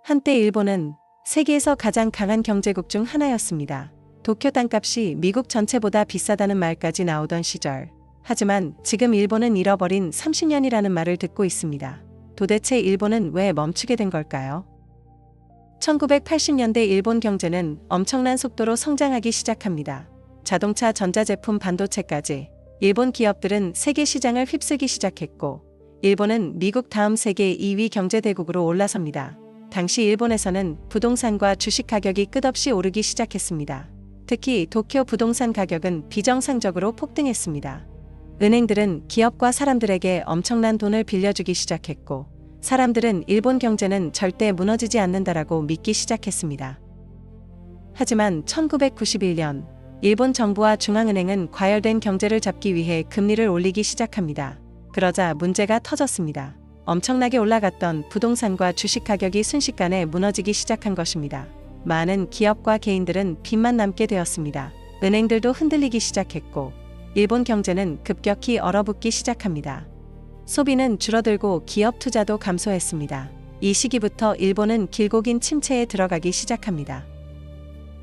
한때 일본은 세계에서 가장 강한 경제국 중 하나였습니다. 도쿄 땅값이 미국 전체보다 비싸다는 말까지 나오던 시절. 하지만 지금 일본은 잃어버린 30년이라는 말을 듣고 있습니다. 도대체 일본은 왜 멈추게 된 걸까요? 1980년대 일본 경제는 엄청난 속도로 성장하기 시작합니다. 자동차, 전자제품, 반도체까지 일본 기업들은 세계 시장을 휩쓸기 시작했고, 일본은 미국 다음 세계 2위 경제대국으로 올라섭니다. 당시 일본에서는 부동산과 주식 가격이 끝없이 오르기 시작했습니다. 특히 도쿄 부동산 가격은 비정상적으로 폭등했습니다. 은행들은 기업과 사람들에게 엄청난 돈을 빌려주기 시작했고, 사람들은 일본 경제는 절대 무너지지 않는다라고 믿기 시작했습니다. 하지만 1991년 일본 정부와 중앙은행은 과열된 경제를 잡기 위해 금리를 올리기 시작합니다. 그러자 문제가 터졌습니다. 엄청나게 올라갔던 부동산과 주식 가격이 순식간에 무너지기 시작한 것입니다. 많은 기업과 개인들은 빚만 남게 되었습니다. 은행들도 흔들리기 시작했고, 일본 경제는 급격히 얼어붙기 시작합니다. 소비는 줄어들고 기업 투자도 감소했습니다. 이 시기부터 일본은 길고 긴 침체에 들어가기 시작합니다.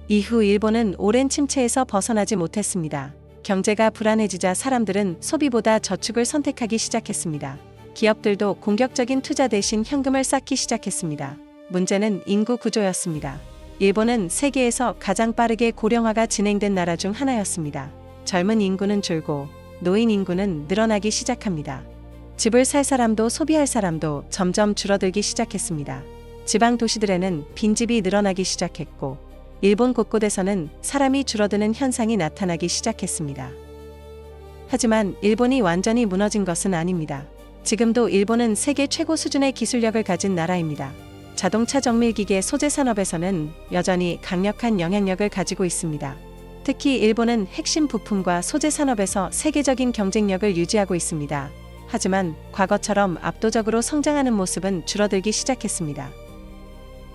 이후 일본은 오랜 침체에서 벗어나지 못했습니다. 경제가 불안해지자 사람들은 소비보다 저축을 선택하기 시작했습니다. 기업들도 공격적인 투자 대신 현금을 쌓기 시작했습니다. 문제는 인구 구조였습니다. 일본은 세계에서 가장 빠르게 고령화가 진행된 나라 중 하나였습니다. 젊은 인구는 줄고 노인 인구는 늘어나기 시작합니다. 집을 살 사람도 소비할 사람도 점점 줄어들기 시작했습니다. 지방 도시들에는 빈집이 늘어나기 시작했고, 일본 곳곳에서는 사람이 줄어드는 현상이 나타나기 시작했습니다. 하지만 일본이 완전히 무너진 것은 아닙니다. 지금도 일본은 세계 최고 수준의 기술력을 가진 나라입니다. 자동차 정밀기계 소재 산업에서는 여전히 강력한 영향력을 가지고 있습니다. 특히 일본은 핵심 부품과 소재 산업에서 세계적인 경쟁력을 유지하고 있습니다. 하지만 과거처럼 압도적으로 성장하는 모습은 줄어들기 시작했습니다.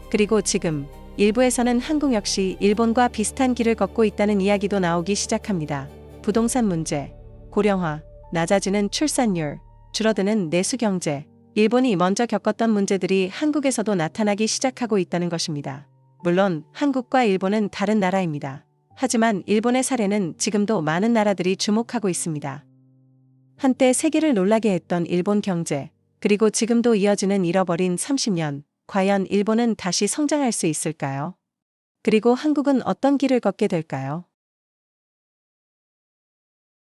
그리고 지금 일부에서는 한국 역시 일본과 비슷한 길을 걷고 있다는 이야기도 나오기 시작합니다. 부동산 문제, 고령화, 낮아지는 출산율, 줄어드는 내수 경제, 일본이 먼저 겪었던 문제들이 한국에서도 나타나기 시작하고 있다는 것입니다. 물론 한국과 일본은 다른 나라입니다. 하지만 일본의 사례는 지금도 많은 나라들이 주목하고 있습니다. 한때 세계를 놀라게 했던 일본 경제, 그리고 지금도 이어지는 잃어버린 30년, 과연 일본은 다시 성장할 수 있을까요? 그리고 한국은 어떤 길을 걷게 될까요?